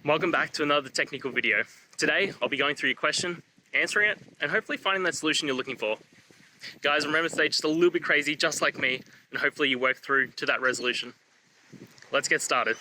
Welcome back to another technical video. Today, I'll be going through your question, answering it, and hopefully finding that solution you're looking for. Guys, remember to stay just a little bit crazy, just like me, and hopefully you work through to that resolution. Let's get started.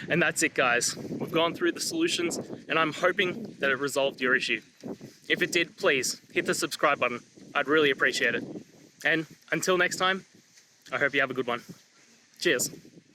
And that's it, guys. We've gone through the solutions and I'm hoping that it resolved your issue. If it did, please hit the subscribe button. I'd really appreciate it. And until next time, I hope you have a good one. Cheers.